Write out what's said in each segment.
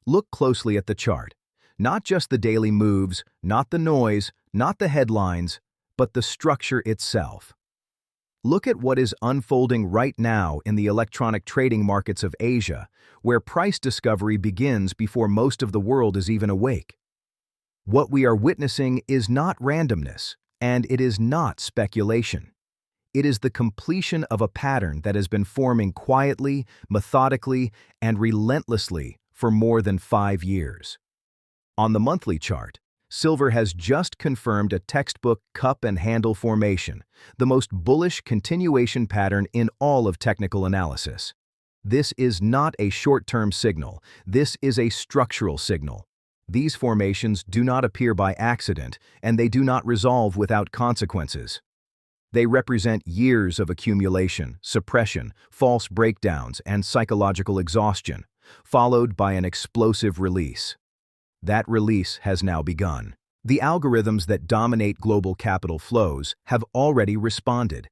Look closely at the chart. Not just the daily moves, not the noise, not the headlines, but the structure itself. Look at what is unfolding right now in the electronic trading markets of Asia, where price discovery begins before most of the world is even awake. What we are witnessing is not randomness, and it is not speculation. It is the completion of a pattern that has been forming quietly, methodically, and relentlessly for more than 5 years. On the monthly chart, silver has just confirmed a textbook cup and handle formation, the most bullish continuation pattern in all of technical analysis. This is not a short-term signal. This is a structural signal. These formations do not appear by accident, and they do not resolve without consequences. They represent years of accumulation, suppression, false breakdowns, and psychological exhaustion, followed by an explosive release. That release has now begun. The algorithms that dominate global capital flows have already responded.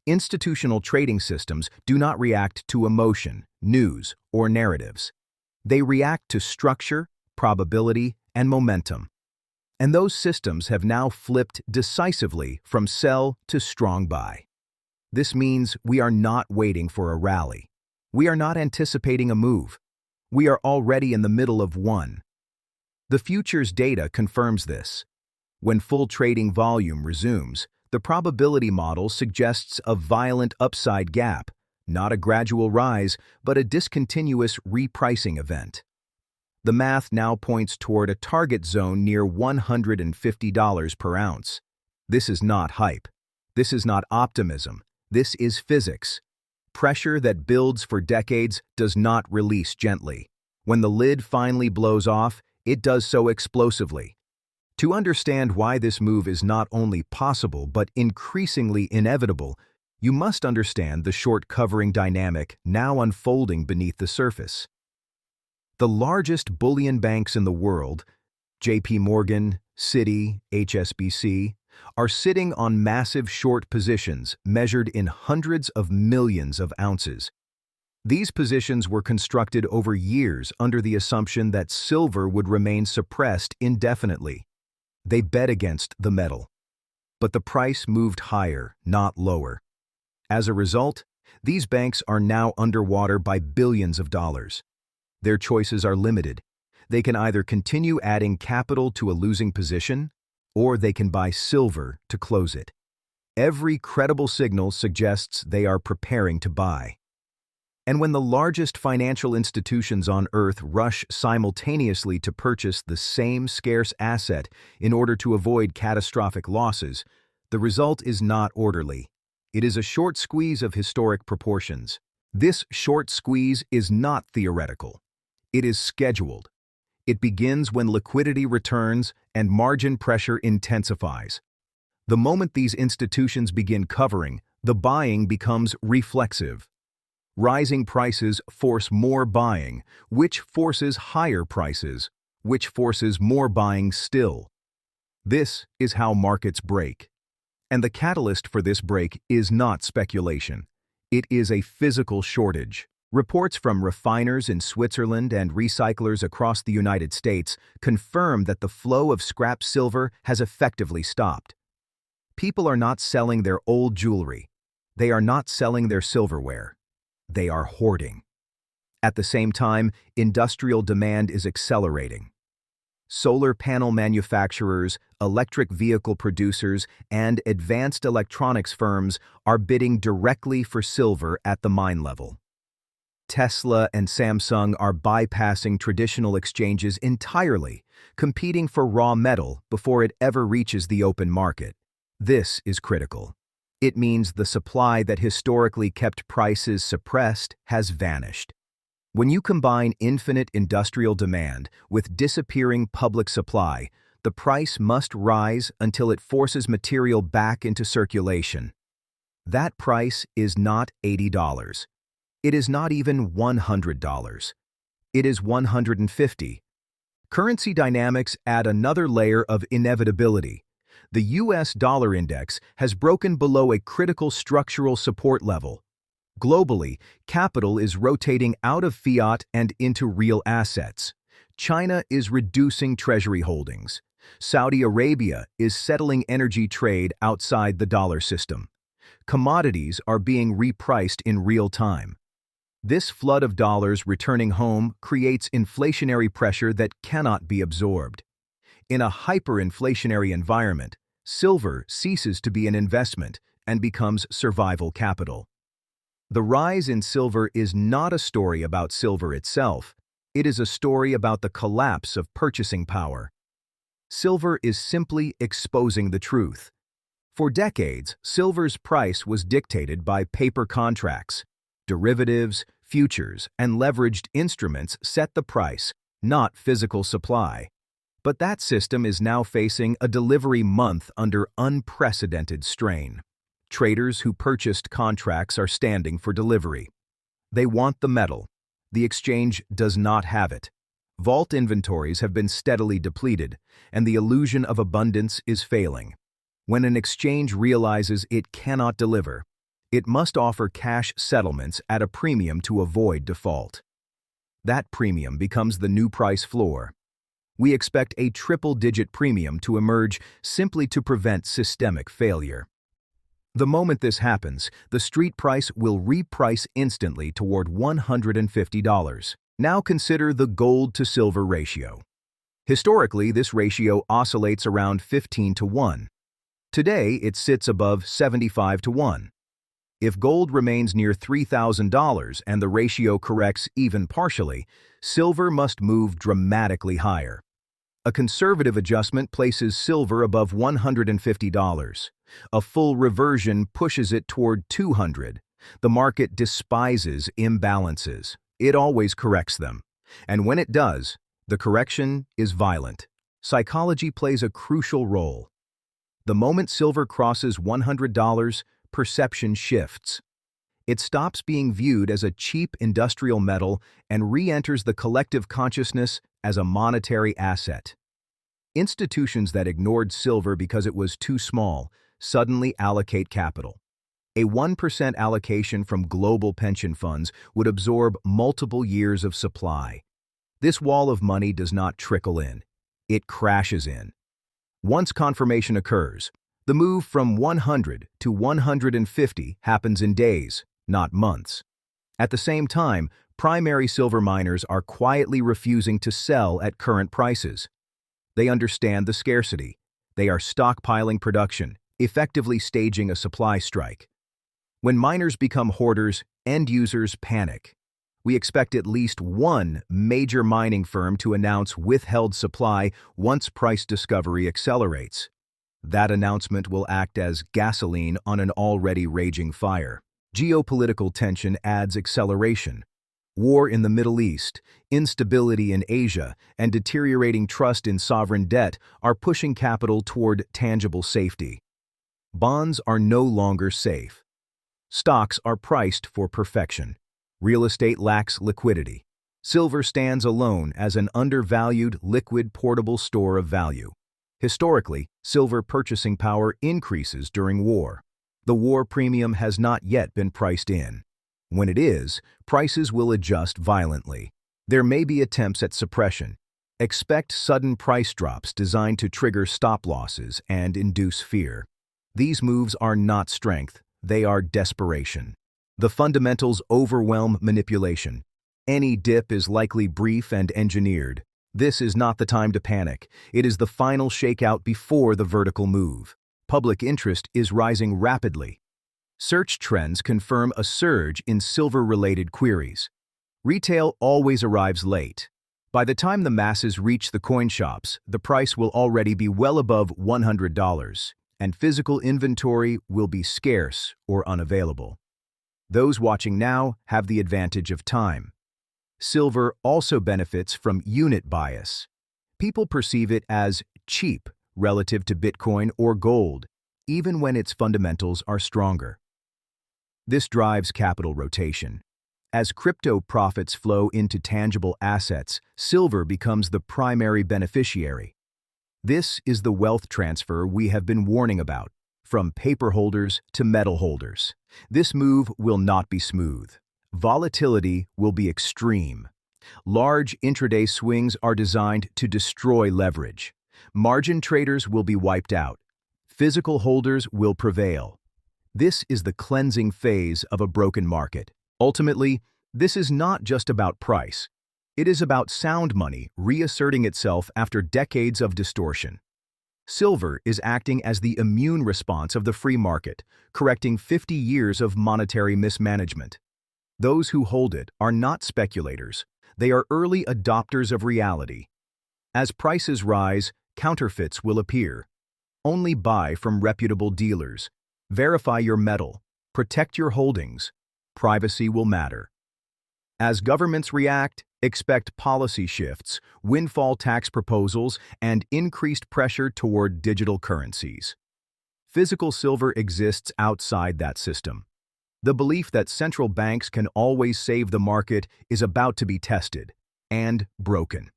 Institutional trading systems do not react to emotion, news, or narratives. They react to structure, probability, and momentum. And those systems have now flipped decisively from sell to strong buy. This means we are not waiting for a rally. We are not anticipating a move. We are already in the middle of one. The futures data confirms this. When full trading volume resumes, the probability model suggests a violent upside gap, not a gradual rise, but a discontinuous repricing event. The math now points toward a target zone near $150 per ounce. This is not hype. This is not optimism. This is physics. Pressure that builds for decades does not release gently. When the lid finally blows off, it does so explosively. To understand why this move is not only possible but increasingly inevitable, you must understand the short covering dynamic now unfolding beneath the surface. The largest bullion banks in the world, JP Morgan, Citi, HSBC, are sitting on massive short positions measured in hundreds of millions of ounces. These positions were constructed over years under the assumption that silver would remain suppressed indefinitely. They bet against the metal. But the price moved higher, not lower. As a result, these banks are now underwater by billions of dollars. Their choices are limited. They can either continue adding capital to a losing position, or they can buy silver to close it. Every credible signal suggests they are preparing to buy. And when the largest financial institutions on Earth rush simultaneously to purchase the same scarce asset in order to avoid catastrophic losses, the result is not orderly. It is a short squeeze of historic proportions. This short squeeze is not theoretical. It is scheduled. It begins when liquidity returns and margin pressure intensifies. The moment these institutions begin covering, the buying becomes reflexive. Rising prices force more buying, which forces higher prices, which forces more buying still. This is how markets break. And the catalyst for this break is not speculation. It is a physical shortage. Reports from refiners in Switzerland and recyclers across the United States confirm that the flow of scrap silver has effectively stopped. People are not selling their old jewelry. They are not selling their silverware. They are hoarding. At the same time, industrial demand is accelerating. Solar panel manufacturers, electric vehicle producers, and advanced electronics firms are bidding directly for silver at the mine level. Tesla and Samsung are bypassing traditional exchanges entirely, competing for raw metal before it ever reaches the open market. This is critical. It means the supply that historically kept prices suppressed has vanished. When you combine infinite industrial demand with disappearing public supply, the price must rise until it forces material back into circulation. That price is not $80. It is not even $100. It is $150. Currency dynamics add another layer of inevitability. The US dollar index has broken below a critical structural support level. Globally, capital is rotating out of fiat and into real assets. China is reducing treasury holdings. Saudi Arabia is settling energy trade outside the dollar system. Commodities are being repriced in real time. This flood of dollars returning home creates inflationary pressure that cannot be absorbed. In a hyperinflationary environment, silver ceases to be an investment and becomes survival capital. The rise in silver is not a story about silver itself. It is a story about the collapse of purchasing power. Silver is simply exposing the truth. For decades, silver's price was dictated by paper contracts. Derivatives, futures, and leveraged instruments set the price, not physical supply. But that system is now facing a delivery month under unprecedented strain. Traders who purchased contracts are standing for delivery. They want the metal. The exchange does not have it. Vault inventories have been steadily depleted, and the illusion of abundance is failing. When an exchange realizes it cannot deliver, it must offer cash settlements at a premium to avoid default. That premium becomes the new price floor. We expect a triple-digit premium to emerge simply to prevent systemic failure. The moment this happens, the street price will reprice instantly toward $150. Now consider the gold-to-silver ratio. Historically, this ratio oscillates around 15 to 1. Today, it sits above 75 to 1. If gold remains near $3,000 and the ratio corrects even partially, silver must move dramatically higher. A conservative adjustment places silver above $150. A full reversion pushes it toward $200. The market despises imbalances. It always corrects them. And when it does, the correction is violent. Psychology plays a crucial role. The moment silver crosses $100, perception shifts. It stops being viewed as a cheap industrial metal and re-enters the collective consciousness as a monetary asset. Institutions that ignored silver because it was too small suddenly allocate capital. A 1% allocation from global pension funds would absorb multiple years of supply. This wall of money does not trickle in. It crashes in. Once confirmation occurs, the move from 100 to 150 happens in days, not months. At the same time, primary silver miners are quietly refusing to sell at current prices. They understand the scarcity. They are stockpiling production, effectively staging a supply strike. When miners become hoarders, end users panic. We expect at least one major mining firm to announce withheld supply once price discovery accelerates. That announcement will act as gasoline on an already raging fire. Geopolitical tension adds acceleration. War in the Middle East, instability in Asia, and deteriorating trust in sovereign debt are pushing capital toward tangible safety. Bonds are no longer safe. Stocks are priced for perfection. Real estate lacks liquidity. Silver stands alone as an undervalued, liquid, portable store of value. Historically, silver purchasing power increases during war. The war premium has not yet been priced in. When it is, prices will adjust violently. There may be attempts at suppression. Expect sudden price drops designed to trigger stop losses and induce fear. These moves are not strength, they are desperation. The fundamentals overwhelm manipulation. Any dip is likely brief and engineered. This is not the time to panic. It is the final shakeout before the vertical move. Public interest is rising rapidly. Search trends confirm a surge in silver-related queries. Retail always arrives late. By the time the masses reach the coin shops, the price will already be well above $100, and physical inventory will be scarce or unavailable. Those watching now have the advantage of time. Silver also benefits from unit bias. People perceive it as cheap relative to Bitcoin or gold, even when its fundamentals are stronger. This drives capital rotation. As crypto profits flow into tangible assets, silver becomes the primary beneficiary. This is the wealth transfer we have been warning about, from paper holders to metal holders. This move will not be smooth. Volatility will be extreme. Large intraday swings are designed to destroy leverage. Margin traders will be wiped out. Physical holders will prevail. This is the cleansing phase of a broken market. Ultimately, this is not just about price. It is about sound money reasserting itself after decades of distortion. Silver is acting as the immune response of the free market, correcting 50 years of monetary mismanagement. Those who hold it are not speculators. They are early adopters of reality. As prices rise, counterfeits will appear. Only buy from reputable dealers. Verify your metal. Protect your holdings. Privacy will matter. As governments react, expect policy shifts, windfall tax proposals, and increased pressure toward digital currencies. Physical silver exists outside that system. The belief that central banks can always save the market is about to be tested and broken.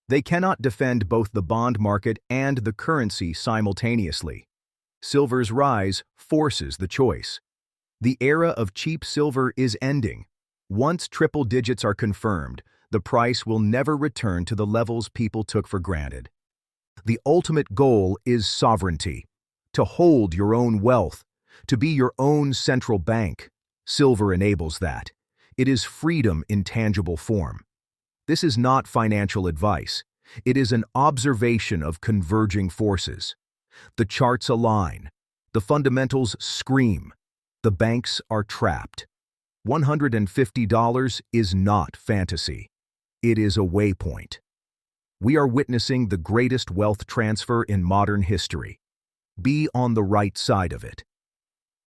They cannot defend both the bond market and the currency simultaneously. Silver's rise forces the choice. The era of cheap silver is ending. Once triple digits are confirmed, the price will never return to the levels people took for granted. The ultimate goal is sovereignty, to hold your own wealth, to be your own central bank. Silver enables that. It is freedom in tangible form. This is not financial advice. It is an observation of converging forces. The charts align. The fundamentals scream. The banks are trapped. $150 is not fantasy. It is a waypoint. We are witnessing the greatest wealth transfer in modern history. Be on the right side of it.